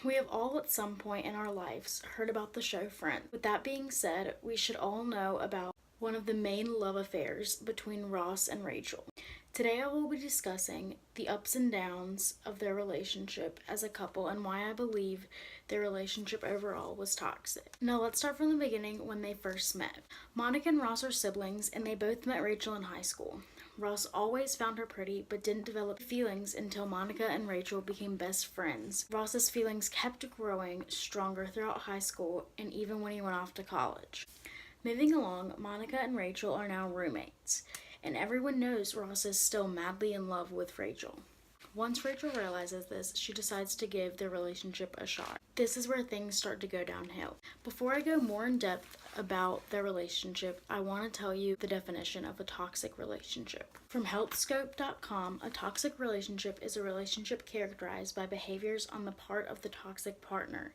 We have all at some point in our lives heard about the show Friends. With that being said, we should all know about one of the main love affairs between Ross and Rachel. Today I will be discussing the ups and downs of their relationship as a couple and why I believe their relationship overall was toxic. Now let's start from the beginning when they first met. Monica and Ross are siblings and they both met Rachel in high school. Ross always found her pretty but didn't develop feelings until Monica and Rachel became best friends. Ross's feelings kept growing stronger throughout high school and even when he went off to college. Moving along, Monica and Rachel are now roommates, and everyone knows Ross is still madly in love with Rachel. Once Rachel realizes this, she decides to give their relationship a shot. This is where things start to go downhill. Before I go more in depth about their relationship, I want to tell you the definition of a toxic relationship. From healthscope.com, a toxic relationship is a relationship characterized by behaviors on the part of the toxic partner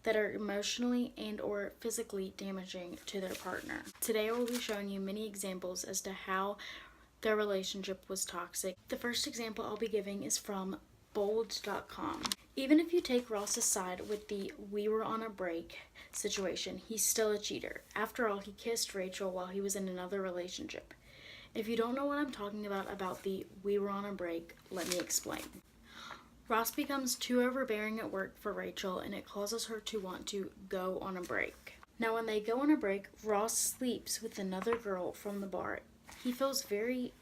that are emotionally and or physically damaging to their partner. Today I will be showing you many examples as to how their relationship was toxic. The first example I'll be giving is from bold.com. Even if you take Ross's side with the "we were on a break" situation, he's still a cheater. After all, he kissed Rachel while he was in another relationship. If you don't know what I'm talking about the "we were on a break," let me explain. Ross becomes too overbearing at work for Rachel and it causes her to want to go on a break. Now when they go on a break, Ross sleeps with another girl from the bar. He feels very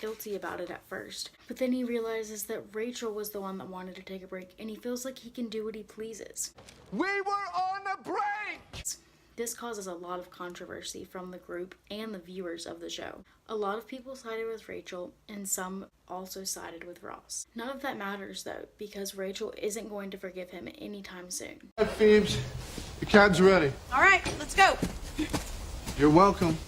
guilty about it at first, but then he realizes that Rachel was the one that wanted to take a break and he feels like he can do what he pleases. We were on a break! This causes a lot of controversy from the group and the viewers of the show. A lot of people sided with Rachel and some also sided with Ross. None of that matters though, because Rachel isn't going to forgive him anytime soon. Hi, Phoebes. The cab's ready. All right, let's go. You're welcome.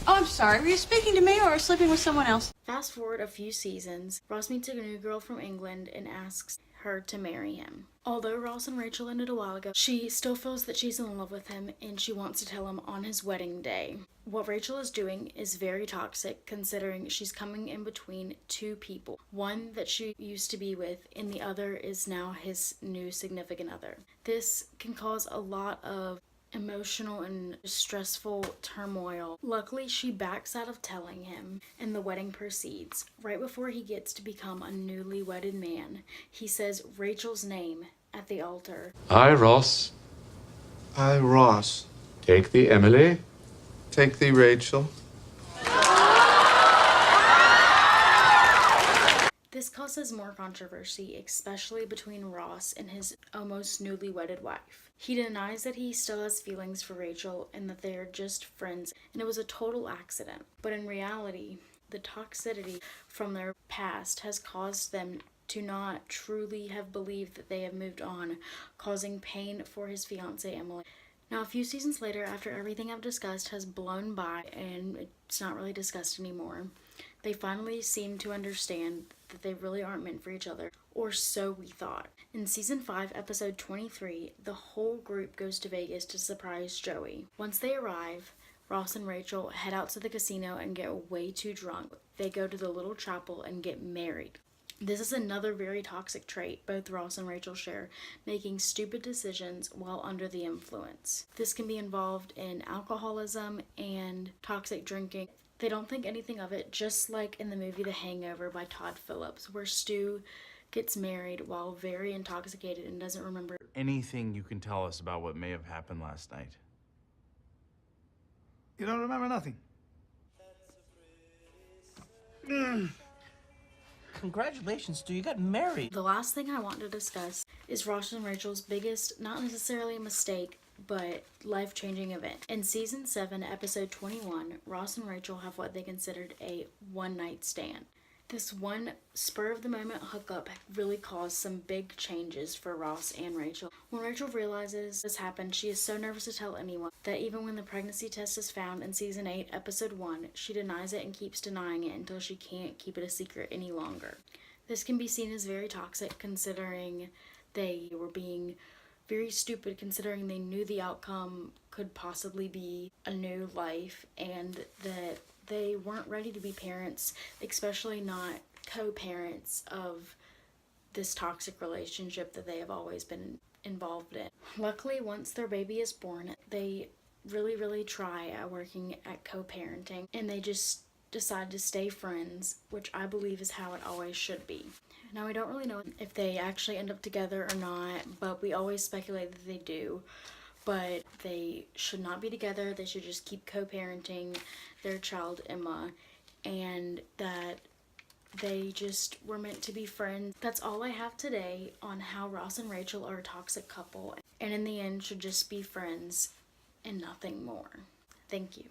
Oh, I'm sorry. Were you speaking to me or sleeping with someone else? Fast forward a few seasons, Ross meets a new girl from England and asks her to marry him. Although Ross and Rachel ended a while ago, she still feels that she's in love with him and she wants to tell him on his wedding day. What Rachel is doing is very toxic considering she's coming in between two people. One that she used to be with and the other is now his new significant other. This can cause a lot of emotional and stressful turmoil. Luckily, she backs out of telling him and the wedding proceeds. Right before he gets to become a newly wedded man, he says Rachel's name at the altar. I, Ross, Hi, Ross. take thee, Emily. Take thee, Rachel. This causes more controversy, especially between Ross and his almost newly wedded wife. He denies that he still has feelings for Rachel and that they are just friends and it was a total accident. But in reality, the toxicity from their past has caused them to not truly have believed that they have moved on, causing pain for his fiancée Emily. Now, a few seasons later, after everything I've discussed has blown by and it's not really discussed anymore, they finally seem to understand that they really aren't meant for each other, or so we thought. In season 5, episode 23, the whole group goes to Vegas to surprise Joey. Once they arrive, Ross and Rachel head out to the casino and get way too drunk. They go to the little chapel and get married. This is another very toxic trait both Ross and Rachel share, making stupid decisions while under the influence. This can be involved in alcoholism and toxic drinking. They don't think anything of it, just like in the movie The Hangover by Todd Phillips, where Stu gets married while very intoxicated and doesn't remember Anything you can tell us about what may have happened last night? You don't remember nothing? Congratulations, Stu. You got married. The last thing I want to discuss is Ross and Rachel's biggest, not necessarily a mistake, but life-changing event. In season 7, episode 21, Ross and Rachel have what they considered a one-night stand. This one spur-of-the-moment hookup really caused some big changes for Ross and Rachel. When Rachel realizes this happened, she is so nervous to tell anyone that even when the pregnancy test is found in season 8, episode 1, she denies it and keeps denying it until she can't keep it a secret any longer. This can be seen as very toxic considering they were being very stupid, considering they knew the outcome could possibly be a new life and that they weren't ready to be parents, especially not co-parents of this toxic relationship that they have always been involved in. Luckily, once their baby is born, they really try at working at co-parenting, and they just decide to stay friends, which I believe is how it always should be. Now, we don't really know if they actually end up together or not, but we always speculate that they do. But they should not be together. They should just keep co-parenting their child, Emma, and that they just were meant to be friends. That's all I have today on how Ross and Rachel are a toxic couple, and in the end should just be friends and nothing more. Thank you.